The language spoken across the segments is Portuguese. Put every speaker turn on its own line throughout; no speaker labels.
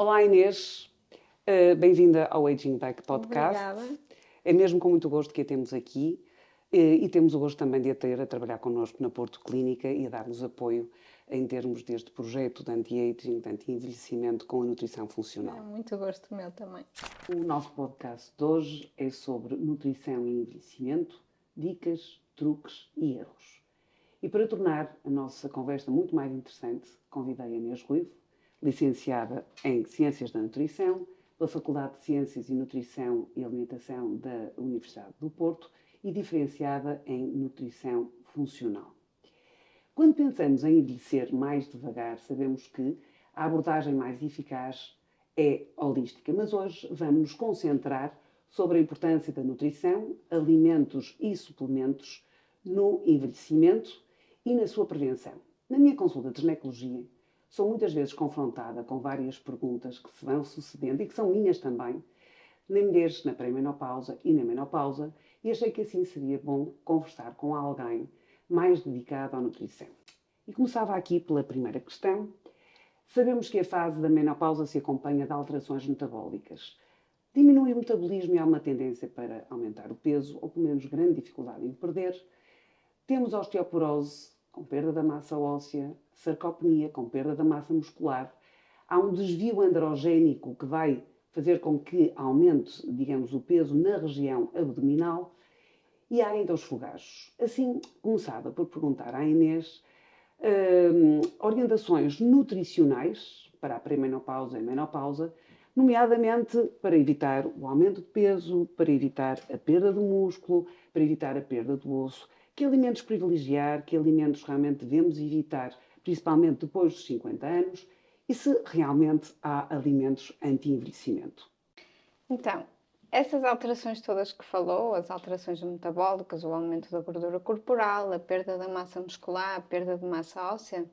Olá Inês, bem-vinda ao Aging Back Podcast.
Obrigada.
É mesmo com muito gosto que a temos aqui e temos o gosto também de a ter a trabalhar connosco na Porto Clínica e a dar-nos apoio em termos deste projeto de anti-aging, de anti-envelhecimento com a nutrição funcional.
É muito gosto meu também.
O nosso podcast de hoje é sobre nutrição e envelhecimento, dicas, truques e erros. E para tornar a nossa conversa muito mais interessante, convidei a Inês Ruivo, licenciada em Ciências da Nutrição, pela Faculdade de Ciências e Nutrição e Alimentação da Universidade do Porto e diferenciada em Nutrição Funcional. Quando pensamos em envelhecer mais devagar, sabemos que a abordagem mais eficaz é holística, mas hoje vamos nos concentrar sobre a importância da nutrição, alimentos e suplementos no envelhecimento e na sua prevenção. Na minha consulta de ginecologia, sou muitas vezes confrontada com várias perguntas que se vão sucedendo e que são minhas também, na mulheres na pré-menopausa e na menopausa, e achei que assim seria bom conversar com alguém mais dedicado à nutrição. E começava aqui pela primeira questão. Sabemos que a fase da menopausa se acompanha de alterações metabólicas. Diminui o metabolismo e há uma tendência para aumentar o peso, ou pelo menos grande dificuldade em perder. Temos osteoporose, com perda da massa óssea, sarcopenia, com perda da massa muscular. Há um desvio androgénico que vai fazer com que aumente, digamos, o peso na região abdominal. E há ainda os fogachos. Assim, começava por perguntar à Inês orientações nutricionais para a pré-menopausa e menopausa, nomeadamente para evitar o aumento de peso, para evitar a perda do músculo, para evitar a perda do osso. Que alimentos privilegiar, que alimentos realmente devemos evitar, principalmente depois dos 50 anos, e se realmente há alimentos anti-envelhecimento.
Então, essas alterações todas que falou, as alterações metabólicas, o aumento da gordura corporal, a perda da massa muscular, a perda de massa óssea,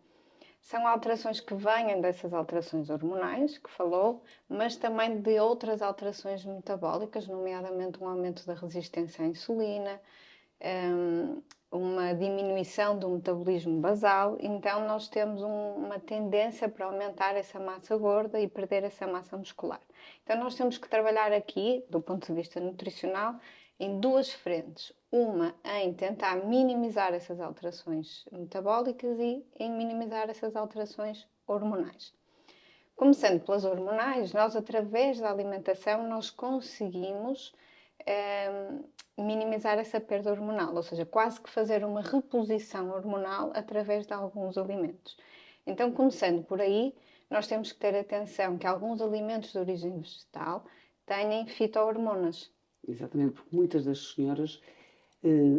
são alterações que vêm dessas alterações hormonais que falou, mas também de outras alterações metabólicas, nomeadamente um aumento da resistência à insulina, uma diminuição do metabolismo basal. Então nós temos uma tendência para aumentar essa massa gorda e perder essa massa muscular. Então nós temos que trabalhar aqui, do ponto de vista nutricional, em duas frentes. Uma em tentar minimizar essas alterações metabólicas e em minimizar essas alterações hormonais. Começando pelas hormonais, nós através da alimentação nós conseguimos minimizar essa perda hormonal, ou seja, quase que fazer uma reposição hormonal através de alguns alimentos. Então, começando por aí, nós temos que ter atenção que alguns alimentos de origem vegetal têm fito-hormonas.
Exatamente, porque muitas das senhoras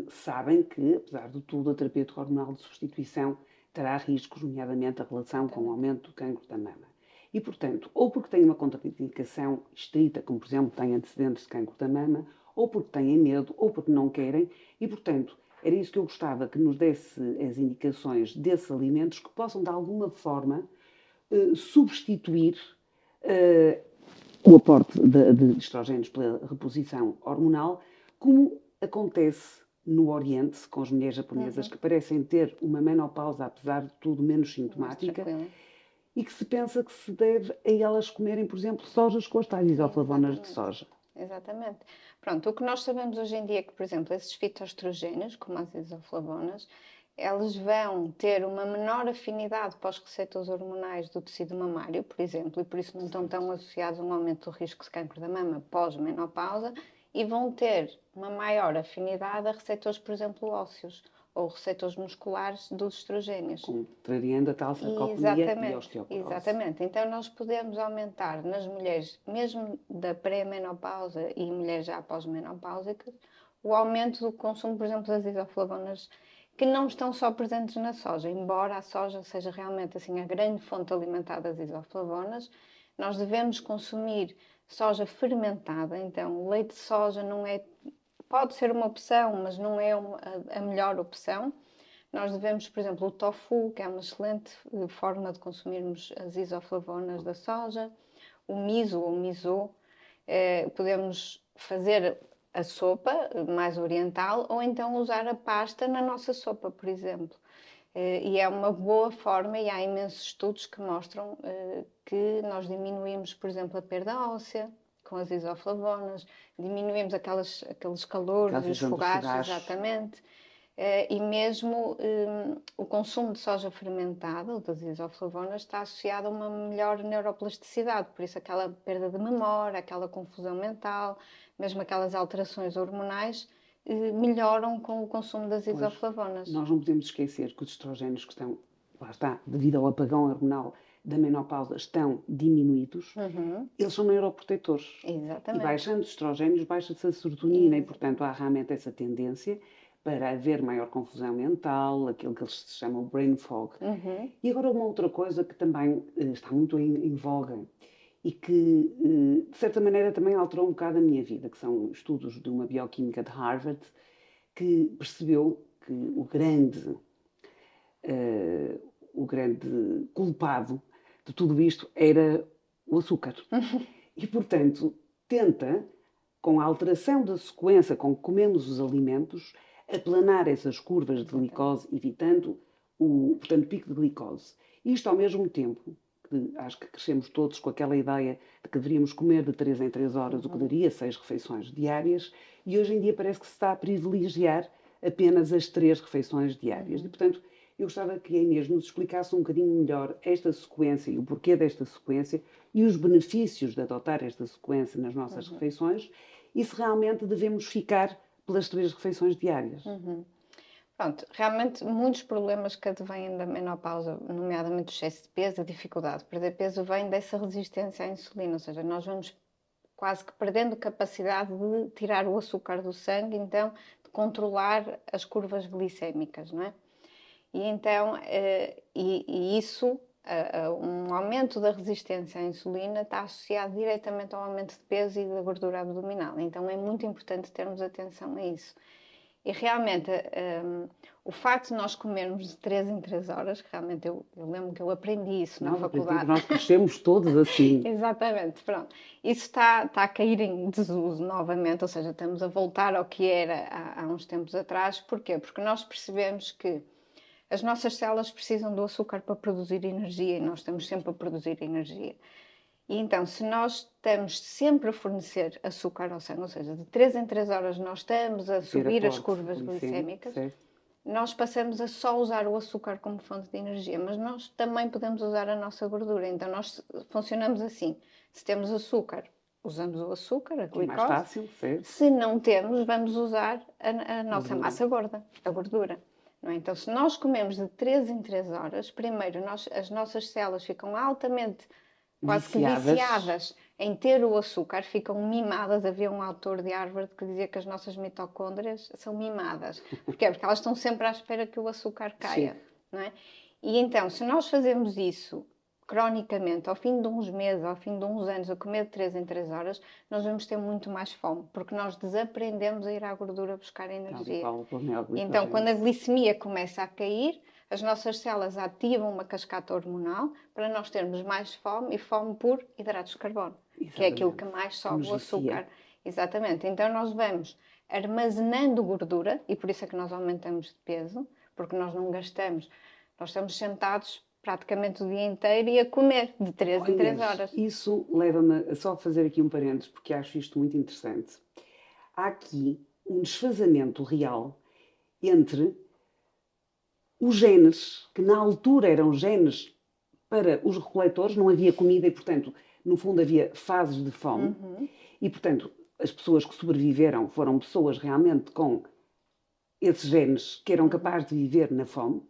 sabem que, apesar de tudo, a terapia hormonal de substituição terá riscos, nomeadamente a relação com o aumento do cancro da mama. E, portanto, ou porque têm uma contraindicação estrita, como por exemplo têm antecedentes de cancro da mama, ou porque têm medo, ou porque não querem, e, portanto, era isso que eu gostava que nos desse as indicações desses alimentos que possam, de alguma forma, substituir o aporte de estrogénios pela reposição hormonal, como acontece no Oriente, com as mulheres japonesas que parecem ter uma menopausa, apesar de tudo, menos sintomática, e que se pensa que se deve a elas comerem, por exemplo, sojas com as tais isoflavonas de soja.
Exatamente. Pronto, o que nós sabemos hoje em dia é que, por exemplo, esses fitoestrogénios, como as isoflavonas, eles vão ter uma menor afinidade para os receptores hormonais do tecido mamário, por exemplo, e por isso não estão tão associados a um aumento do risco de cancro da mama pós-menopausa, e vão ter uma maior afinidade a receptores, por exemplo, ósseos ou receptores musculares dos estrogénios.
Contrariando a tal sarcopenia e osteoporose.
Exatamente. Então nós podemos aumentar nas mulheres, mesmo da pré-menopausa e mulheres já pós-menopáusicas, o aumento do consumo, por exemplo, das isoflavonas, que não estão só presentes na soja. Embora a soja seja realmente assim a grande fonte alimentar das isoflavonas, nós devemos consumir soja fermentada. Então o leite de soja não é... Pode ser uma opção, mas não é a melhor opção. Nós devemos, por exemplo, o tofu, que é uma excelente forma de consumirmos as isoflavonas da soja, o miso ou miso, podemos fazer a sopa mais oriental ou então usar a pasta na nossa sopa, por exemplo. E é uma boa forma, e há imensos estudos que mostram que nós diminuímos, por exemplo, a perda óssea com as isoflavonas, diminuímos aqueles calores e os fogachos, exatamente. E mesmo o consumo de soja fermentada, das isoflavonas, está associado a uma melhor neuroplasticidade, por isso aquela perda de memória, aquela confusão mental, mesmo aquelas alterações hormonais, melhoram com o consumo das isoflavonas.
Nós não podemos esquecer que os estrogénios que estão, lá está, devido ao apagão hormonal da menopausa, estão diminuídos, eles são neuroprotetores.
Exatamente.
E baixando os estrogénios, baixa-se a serotonina e, portanto, há realmente essa tendência para haver maior confusão mental, aquilo que eles chamam brain fog. E agora uma outra coisa que também está muito em voga e que, de certa maneira, também alterou um bocado a minha vida, que são estudos de uma bioquímica de Harvard, que percebeu que o grande culpado de tudo isto era o açúcar. E, portanto, tenta, com a alteração da sequência com que comemos os alimentos, aplanar essas curvas de glicose, evitando o pico de glicose. Isto, ao mesmo tempo, que acho que crescemos todos com aquela ideia de que deveríamos comer de 3 em 3 horas, o que daria 6 refeições diárias, e hoje em dia parece que se está a privilegiar apenas as 3 refeições diárias. E, portanto, eu gostava que a Inês nos explicasse um bocadinho melhor esta sequência e o porquê desta sequência e os benefícios de adotar esta sequência nas nossas refeições e se realmente devemos ficar pelas 3 refeições diárias.
Pronto, realmente muitos problemas que advêm da menopausa, nomeadamente o excesso de peso, a dificuldade de perder peso, vem dessa resistência à insulina, ou seja, nós vamos quase que perdendo capacidade de tirar o açúcar do sangue, então de controlar as curvas glicémicas, não é? E então, isso, um aumento da resistência à insulina está associado diretamente ao aumento de peso e da gordura abdominal, então é muito importante termos atenção a isso. E realmente, o facto de nós comermos de 3 em 3 horas, que realmente eu lembro que eu aprendi isso na faculdade.
Nós crescemos todos assim.
Exatamente, pronto. Isso está a cair em desuso novamente, ou seja, estamos a voltar ao que era há uns tempos atrás. Porquê? Porque nós percebemos que as nossas células precisam do açúcar para produzir energia e nós estamos sempre a produzir energia. E então, se nós estamos sempre a fornecer açúcar ao sangue, ou seja, de 3 em 3 horas nós estamos a subir as curvas glicémicas, nós passamos a só usar o açúcar como fonte de energia, mas nós também podemos usar a nossa gordura. Então, nós funcionamos assim. Se temos açúcar, usamos o açúcar, a glicose.
É mais fácil, certo?
Se não temos, vamos usar a nossa massa gorda, a gordura. Não é? Então, se nós comemos de 3 em 3 horas, primeiro, as nossas células ficam altamente quase que viciadas em ter o açúcar, ficam mimadas. Havia um autor de Harvard que dizia que as nossas mitocôndrias são mimadas. Porquê? Porque elas estão sempre à espera que o açúcar caia. Não é? E então, se nós fazemos isso cronicamente, ao fim de uns meses, ao fim de uns anos, a comer de 3 em 3 horas, nós vamos ter muito mais fome, porque nós desaprendemos a ir à gordura buscar energia. Então, quando a glicemia começa a cair, as nossas células ativam uma cascata hormonal para nós termos mais fome, e fome por hidratos de carbono, que é aquilo que mais sobe o açúcar. Exatamente. Então nós vamos armazenando gordura, e por isso é que nós aumentamos de peso, porque nós não gastamos, nós estamos sentados praticamente o dia inteiro e a comer de 3 em 3 horas.
Isso leva-me a só fazer aqui um parênteses, porque acho isto muito interessante. Há aqui um desfazamento real entre os genes, que na altura eram genes para os recoletores, não havia comida e, portanto, no fundo havia fases de fome. E, portanto, as pessoas que sobreviveram foram pessoas realmente com esses genes que eram capazes de viver na fome.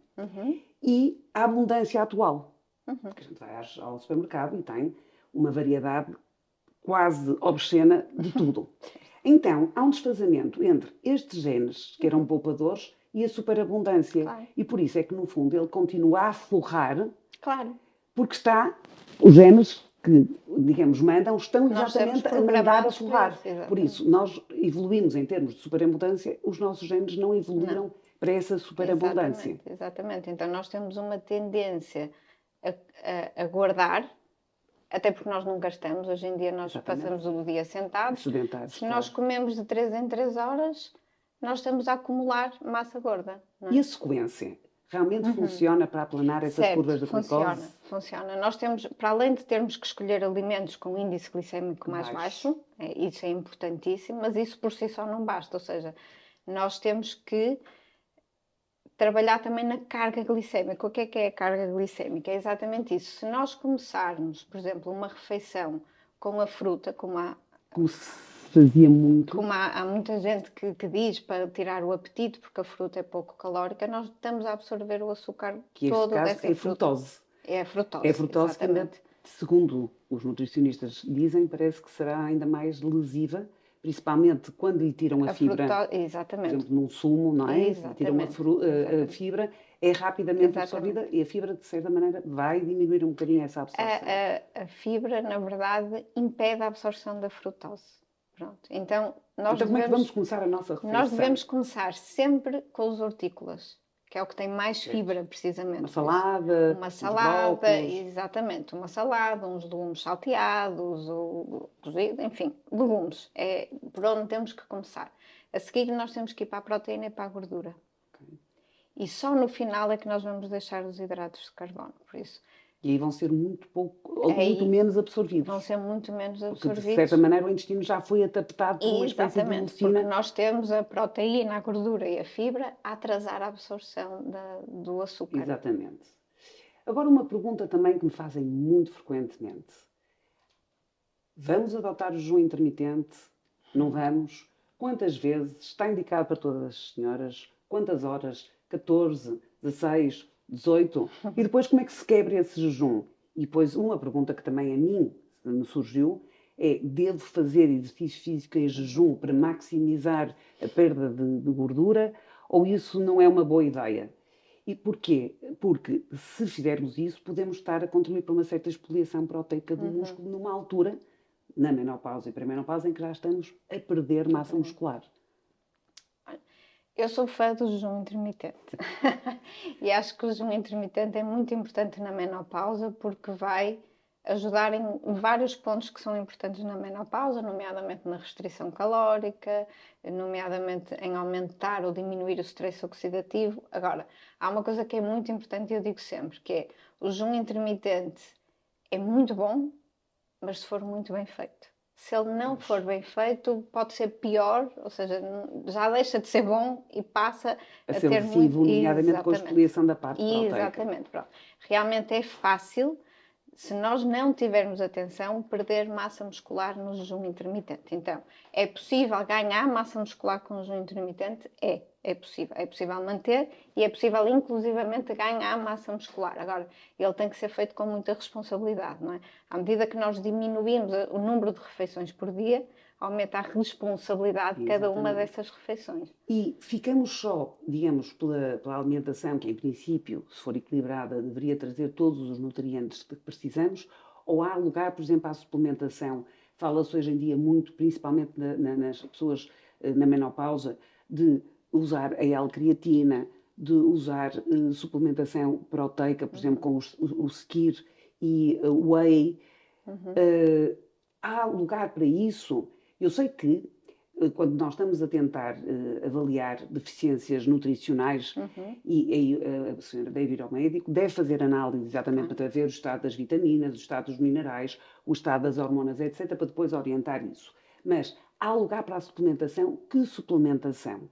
E a abundância atual. Porque a gente vai ao supermercado e tem uma variedade quase obscena de tudo. Então, há um desfazamento entre estes genes, que eram poupadores, e a superabundância. Claro. E por isso é que, no fundo, ele continua a forrar.
Claro.
Porque os genes que, digamos, mandam, estão exatamente a mandar a forrar. Por isso, nós evoluímos em termos de superabundância, os nossos genes não evoluíram para essa superabundância.
Exatamente. Então, nós temos uma tendência a guardar, até porque nós não gastamos. Hoje em dia nós passamos o dia sentados. Se nós comemos de 3 em 3 horas, nós estamos a acumular massa gorda. Não é?
E a sequência? realmente funciona para aplanar essas
Certo,
curvas de
funciona,
glicose?
funciona. Nós temos, para além de termos que escolher alimentos com índice glicémico mais baixo, isso é importantíssimo, mas isso por si só não basta. Ou seja, nós temos que trabalhar também na carga glicémica. O que é a carga glicémica? É exatamente isso. Se nós começarmos, por exemplo, uma refeição com a fruta,
Como se fazia muito.
como há muita gente que diz para tirar o apetite, porque a fruta é pouco calórica, nós estamos a absorver o açúcar
Que
todo
este caso
dessa
é
fruta.
frutose.
É a frutose.
É a frutose que ainda,
exatamente.
segundo os nutricionistas dizem, parece que será ainda mais lesiva, principalmente quando lhe tiram a fibra, por
Exatamente.
exemplo, num sumo, não é? Lhe tiram a fibra, é rapidamente absorvida e a fibra, de certa maneira, vai diminuir um bocadinho essa absorção.
A fibra, na verdade, impede a absorção da frutose. Pronto. Então,
como é que vamos começar a nossa refeição?
Nós devemos começar sempre com os hortícolas, que é o que tem mais fibra, precisamente.
Uma salada,
uma salada, exatamente, uma salada, uns legumes salteados, ou cozido, enfim, legumes. É por onde temos que começar. A seguir, nós temos que ir para a proteína e para a gordura. Okay. E só no final é que nós vamos deixar os hidratos de carbono. Por isso,
e aí vão ser muito pouco, ou muito menos absorvidos.
Vão ser muito menos absorvidos.
Porque, de certa maneira, o intestino já foi adaptado por uma espécie de mucina.
Porque nós temos a proteína, a gordura e a fibra a atrasar a absorção do açúcar.
Exatamente. Agora, uma pergunta também que me fazem muito frequentemente. Vamos adotar o jejum intermitente? Não vamos? Quantas vezes? Está indicado para todas as senhoras? Quantas horas? 14, 16, 18? E depois como é que se quebra esse jejum? E depois uma pergunta que também a mim me surgiu é: devo fazer exercício físico em jejum para maximizar a perda de gordura ou isso não é uma boa ideia? E porquê? Porque se fizermos isso podemos estar a contribuir para uma certa expoliação proteica do músculo numa altura, na menopausa e pré-menopausa, em que já estamos a perder massa muscular.
Eu sou fã do jejum intermitente e acho que o jejum intermitente é muito importante na menopausa porque vai ajudar em vários pontos que são importantes na menopausa, nomeadamente na restrição calórica, nomeadamente em aumentar ou diminuir o stress oxidativo. Agora, há uma coisa que é muito importante e eu digo sempre, que é o jejum intermitente é muito bom, mas se for muito bem feito. Se ele não for bem feito, pode ser pior, ou seja, já deixa de ser bom e passa a
ser
ter
lesivo, nomeadamente com a expoliação da parte proteica.
Exatamente, pronto. Realmente é fácil, se nós não tivermos atenção, perder massa muscular no jejum intermitente. Então, é possível ganhar massa muscular com o jejum intermitente? É possível. É possível manter e é possível, inclusivamente, ganhar massa muscular. Agora, ele tem que ser feito com muita responsabilidade, não é? À medida que nós diminuímos o número de refeições por dia, aumenta a responsabilidade de cada uma dessas refeições.
E ficamos só, digamos, pela alimentação, que em princípio, se for equilibrada, deveria trazer todos os nutrientes que precisamos, ou há lugar, por exemplo, à suplementação? Fala-se hoje em dia muito, principalmente nas pessoas na menopausa, de usar a L-creatina, de usar suplementação proteica, por exemplo, com o Skir e o Whey. Há lugar para isso? Eu sei que quando nós estamos a tentar avaliar deficiências nutricionais e a senhora deve ir ao médico, deve fazer análise exatamente para ver o estado das vitaminas, o estado dos minerais, o estado das hormonas, etc., para depois orientar isso. Mas há lugar para a suplementação? Que suplementação?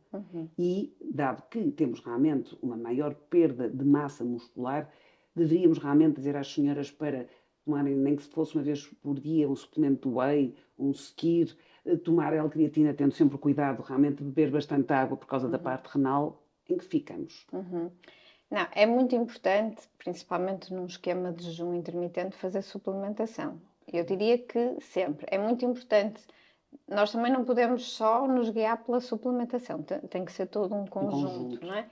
E, dado que temos realmente uma maior perda de massa muscular, deveríamos realmente dizer às senhoras para tomarem, nem que se fosse uma vez por dia, um suplemento do whey, um Skir, tomar L-creatina, tendo sempre cuidado realmente de beber bastante água por causa da parte renal, em que ficamos?
Não, é muito importante, principalmente num esquema de jejum intermitente, fazer suplementação. Eu diria que sempre. É muito importante. Nós também não podemos só nos guiar pela suplementação, tem que ser todo um conjunto. Não é?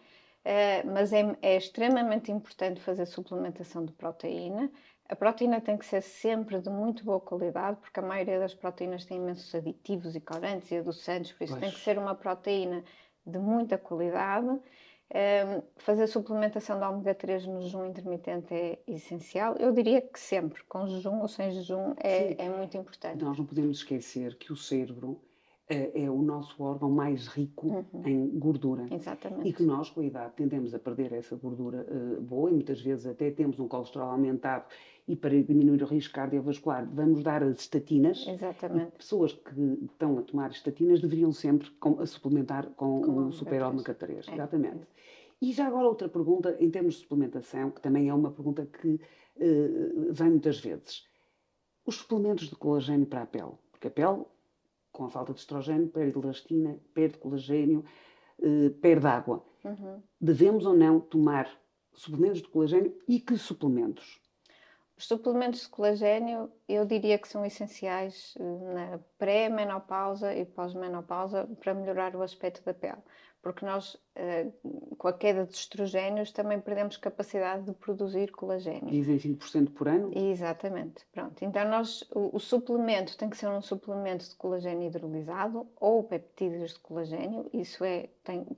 Mas é extremamente importante fazer suplementação de proteína. A proteína tem que ser sempre de muito boa qualidade, porque a maioria das proteínas tem imensos aditivos e corantes e adoçantes, por isso tem que ser uma proteína de muita qualidade. Fazer suplementação de ômega 3 no jejum intermitente é essencial. Eu diria que sempre, com jejum ou sem jejum, é muito importante.
Nós não podemos esquecer que o cérebro é o nosso órgão mais rico em gordura.
Exatamente.
E que nós, com a idade, tendemos a perder essa gordura boa e muitas vezes até temos um colesterol aumentado e para diminuir o risco cardiovascular vamos dar as estatinas.
Exatamente.
E pessoas que estão a tomar estatinas deveriam sempre a suplementar com o super ômega 3. Exatamente. E já agora outra pergunta, em termos de suplementação, que também é uma pergunta que vem muitas vezes. Os suplementos de colagênio para a pele, porque a pele, com a falta de estrogênio, perde elastina, perde colagênio, perde água. Devemos ou não tomar suplementos de colagênio e que suplementos?
Os suplementos de colagênio, eu diria que são essenciais na pré-menopausa e pós-menopausa para melhorar o aspecto da pele. Porque nós, com a queda dos estrogénios, também perdemos capacidade de produzir colagênio.
Dizem 5% por ano?
Exatamente. Pronto. Então, o suplemento tem que ser um suplemento de colagênio hidrolisado ou peptídeos de colagênio. Isso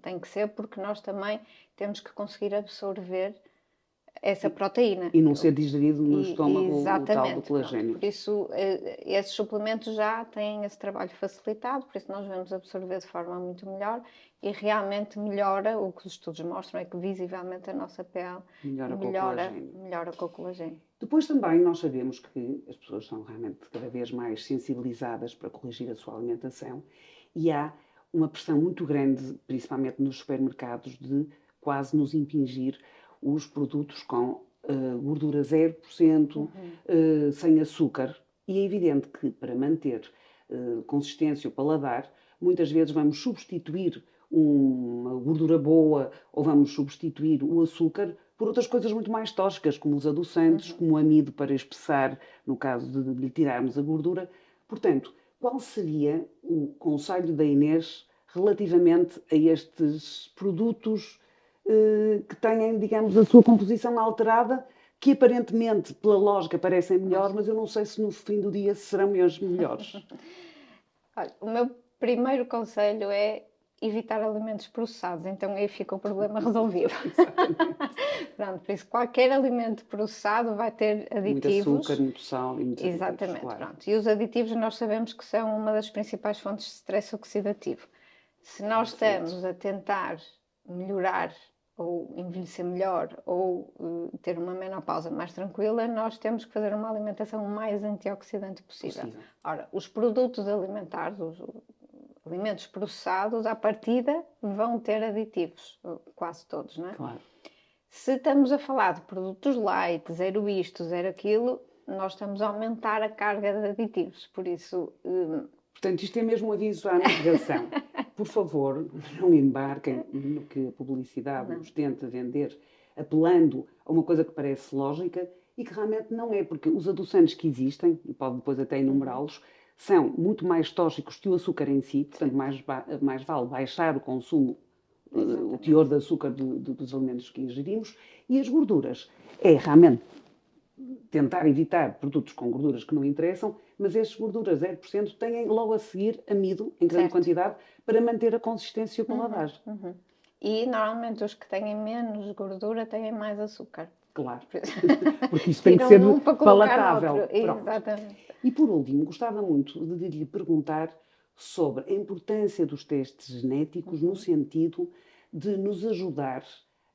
tem que ser porque nós também temos que conseguir absorver essa proteína.
E não ser digerido no estômago o tal do colagênio.
Pronto. Por isso, esses suplementos já têm esse trabalho facilitado, por isso nós vamos absorver de forma muito melhor e realmente melhora, o que os estudos mostram é que visivelmente a nossa pele melhora com o colagênio.
Depois também nós sabemos que as pessoas são realmente cada vez mais sensibilizadas para corrigir a sua alimentação e há uma pressão muito grande, principalmente nos supermercados, de quase nos impingir os produtos com gordura 0%, sem açúcar. E é evidente que para manter consistência o paladar, muitas vezes vamos substituir uma gordura boa ou vamos substituir o açúcar por outras coisas muito mais tóxicas, como os adoçantes, como o amido para espessar, no caso de lhe tirarmos a gordura. Portanto, qual seria o conselho da Inês relativamente a estes produtos que têm, digamos, a sua composição alterada, que aparentemente, pela lógica, parecem melhor, mas eu não sei se no fim do dia serão mesmo melhores.
Olha, o meu primeiro conselho é evitar alimentos processados, então aí fica o problema resolvido. Pronto, por isso qualquer alimento processado vai ter aditivos.
Muito açúcar, muito sal e muitos aditivos.
Exatamente,
claro.
pronto. E os aditivos nós sabemos que são uma das principais fontes de stress oxidativo. Se nós estamos a tentar melhorar ou envelhecer melhor ou ter uma menopausa mais tranquila, nós temos que fazer uma alimentação o mais antioxidante possível. Ora, os produtos alimentares, os alimentos processados, à partida, vão ter aditivos, quase todos, não é?
Claro.
Se estamos a falar de produtos light, zero isto, zero aquilo, nós estamos a aumentar a carga de aditivos, por isso...
Portanto, isto é mesmo um aviso à navegação. Por favor, não embarquem no que a publicidade nos tenta vender, apelando a uma coisa que parece lógica e que realmente não é, porque os adoçantes que existem, e pode depois até enumerá-los, são muito mais tóxicos que o açúcar em si, portanto mais vale baixar o consumo, o teor de açúcar dos alimentos que ingerimos, e as gorduras. É realmente tentar evitar produtos com gorduras que não interessam, mas estas gorduras 0% têm logo a seguir amido em grande quantidade para manter a consistência e o paladar.
E normalmente os que têm menos gordura têm mais açúcar.
Claro, porque isso tem que ser palatável.
Exatamente.
E por último, gostava muito de lhe perguntar sobre a importância dos testes genéticos no sentido de nos ajudar,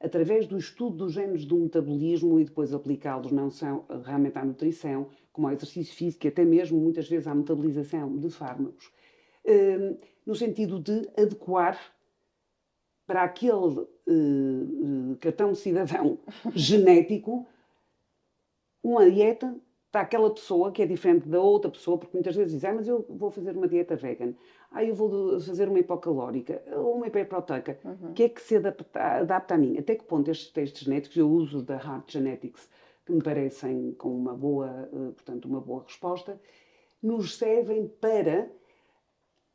através do estudo dos genes do metabolismo e depois aplicá-los não só realmente à nutrição, como ao exercício físico e até mesmo muitas vezes à metabolização de fármacos, no sentido de adequar para aquele cartão de cidadão genético uma dieta para aquela pessoa que é diferente da outra pessoa, porque muitas vezes dizem, mas eu vou fazer uma dieta vegan, eu vou fazer uma hipocalórica ou uma hiperproteica, que é que se adapta a mim? Até que ponto estes testes genéticos, eu uso da Heart Genetics, que me parecem com uma boa, portanto, uma boa resposta, nos servem para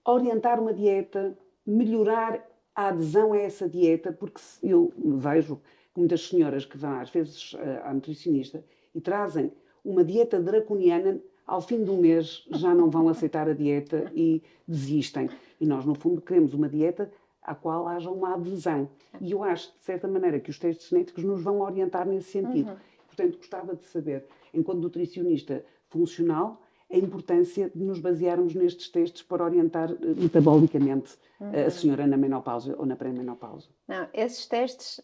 orientar uma dieta, melhorar a adesão a essa dieta, porque eu vejo muitas senhoras que vão às vezes à nutricionista e trazem uma dieta draconiana, ao fim do mês já não vão aceitar a dieta e desistem. E nós, no fundo, queremos uma dieta à qual haja uma adesão. E eu acho, de certa maneira, que os testes genéticos nos vão orientar nesse sentido. Portanto, gostava de saber, enquanto nutricionista funcional, a importância de nos basearmos nestes testes para orientar metabolicamente a senhora na menopausa ou na pré-menopausa.
Não, esses testes,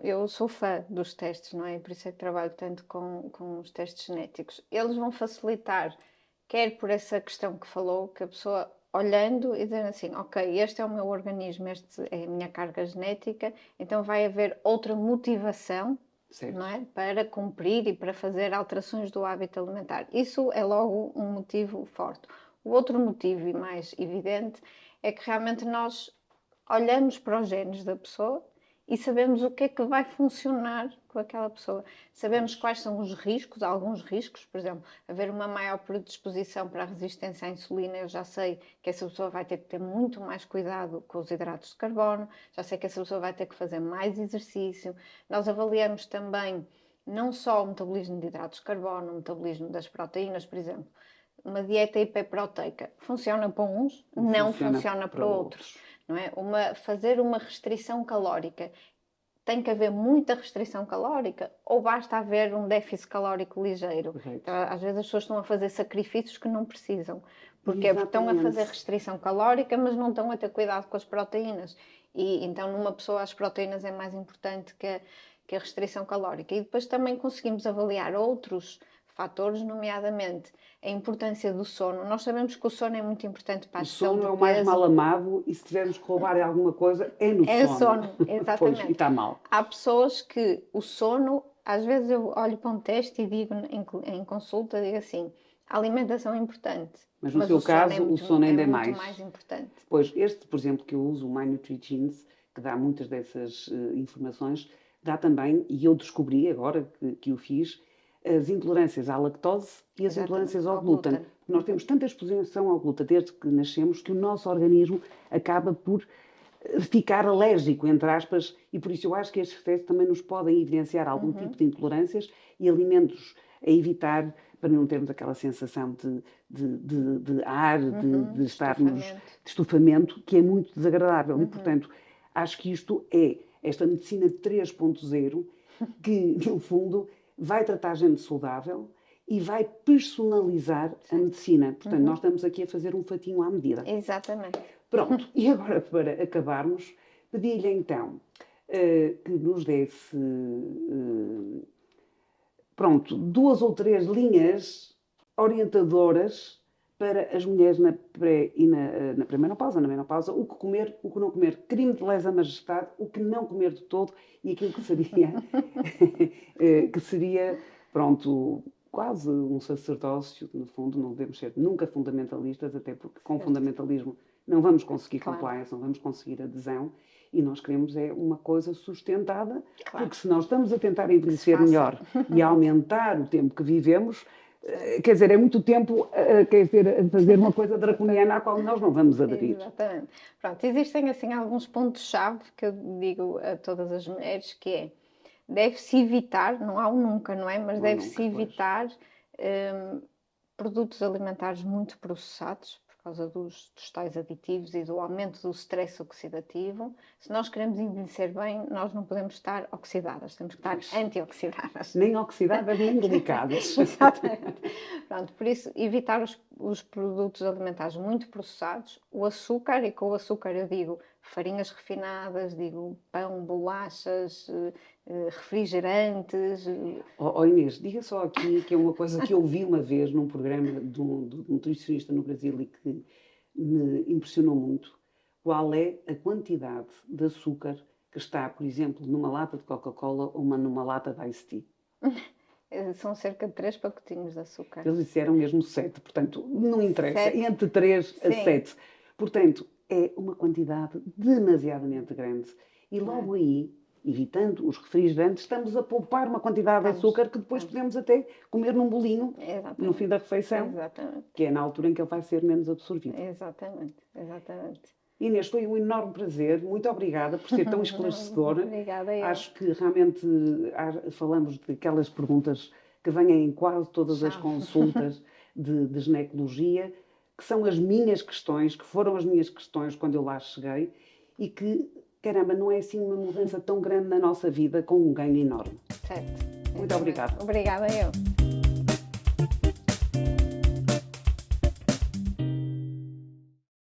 eu sou fã dos testes, não é? Por isso é que trabalho tanto com os testes genéticos. Eles vão facilitar, quer por essa questão que falou, que a pessoa olhando e dizendo assim, ok, este é o meu organismo, este é a minha carga genética, então vai haver outra motivação, não é? Para cumprir e para fazer alterações do hábito alimentar. Isso é logo um motivo forte. O outro motivo, e mais evidente, é que realmente nós olhamos para os genes da pessoa e sabemos o que é que vai funcionar com aquela pessoa. Sabemos quais são os riscos, alguns riscos, por exemplo, haver uma maior predisposição para a resistência à insulina. Eu já sei que essa pessoa vai ter que ter muito mais cuidado com os hidratos de carbono, já sei que essa pessoa vai ter que fazer mais exercício. Nós avaliamos também não só o metabolismo de hidratos de carbono, o metabolismo das proteínas, por exemplo. Uma dieta hiperproteica funciona para uns, não funciona para outros. Não é? Fazer uma restrição calórica, tem que haver muita restrição calórica ou basta haver um déficit calórico ligeiro? Então, às vezes as pessoas estão a fazer sacrifícios que não precisam. Porquê? Porque estão a fazer restrição calórica, mas não estão a ter cuidado com as proteínas. E então numa pessoa as proteínas é mais importante que a restrição calórica. E depois também conseguimos avaliar outros fatores, nomeadamente a importância do sono. Nós sabemos que o sono é muito importante para a gestão do peso.
O sono é o mais mal amado e se tivermos que roubar alguma coisa é no sono.
É o sono, exatamente.
Pois, e está mal.
Há pessoas que o sono, às vezes eu olho para um teste e digo em consulta, digo assim, a alimentação é importante.
Mas no seu caso o sono ainda é
muito mais importante.
Pois, este, por exemplo, que eu uso, o My NutriGenes, que dá muitas dessas informações, dá também, e eu descobri agora que o fiz, as intolerâncias à lactose e as intolerâncias ao glúten. Nós temos tanta exposição ao glúten desde que nascemos que o nosso organismo acaba por ficar alérgico, entre aspas, e por isso eu acho que estes testes também nos podem evidenciar algum tipo de intolerâncias e alimentos a evitar para não termos aquela sensação de ar, de estarmos de estufamento, que é muito desagradável. E, portanto, acho que isto é esta medicina 3.0 que, no fundo, vai tratar a gente saudável e vai personalizar a medicina. Portanto, nós estamos aqui a fazer um fatinho à medida.
Exatamente.
Pronto, e agora para acabarmos, pedi-lhe então que nos desse, pronto, 2 ou 3 linhas orientadoras para as mulheres na pré e na pré-menopausa, na menopausa, o que comer, o que não comer, crime de lesa majestade, o que não comer de todo e aquilo que seria, que seria, pronto, quase um sacerdócio, no fundo, não devemos ser nunca fundamentalistas, até porque com fundamentalismo não vamos conseguir compliance, não vamos conseguir adesão, e nós queremos é uma coisa sustentada, porque se nós estamos a tentar envelhecer melhor e a aumentar o tempo que vivemos, quer dizer, é muito tempo a fazer uma coisa draconiana à qual nós não vamos aderir.
Exatamente. Pronto, existem assim alguns pontos-chave que eu digo a todas as mulheres, que é, deve-se evitar, não há um nunca, não é? Mas deve-se evitar produtos alimentares muito processados, por causa dos tais aditivos e do aumento do stress oxidativo. Se nós queremos envelhecer bem, nós não podemos estar oxidadas, temos que estar antioxidadas.
Nem oxidadas, nem delicadas.
Exatamente. Pronto, por isso, evitar os produtos alimentares muito processados, o açúcar, e com o açúcar eu digo farinhas refinadas, digo pão, bolachas, refrigerantes.
Inês, diga só aqui que é uma coisa que eu vi uma vez num programa de um nutricionista no Brasil e que me impressionou muito. Qual é a quantidade de açúcar que está, por exemplo, numa lata de Coca-Cola ou numa lata de Ice Tea?
São cerca de 3 pacotinhos de açúcar.
Eles disseram mesmo 7, portanto, não interessa. 7. Entre 3 a 7. Portanto, é uma quantidade demasiadamente grande. E logo aí, evitando os refrigerantes, estamos a poupar uma quantidade de açúcar que depois podemos até comer num bolinho no fim da refeição, que é na altura em que ele vai ser menos absorvido.
Exatamente, exatamente.
Inês, foi um enorme prazer. Muito obrigada por ser tão esclarecedora.
Obrigada, eu.
Acho que realmente falamos daquelas perguntas que vêm em quase todas as consultas de ginecologia, que são as minhas questões, que foram as minhas questões quando eu lá cheguei e que, caramba, não é assim uma mudança tão grande na nossa vida com um ganho enorme.
Certo.
Muito obrigada.
Obrigada, eu.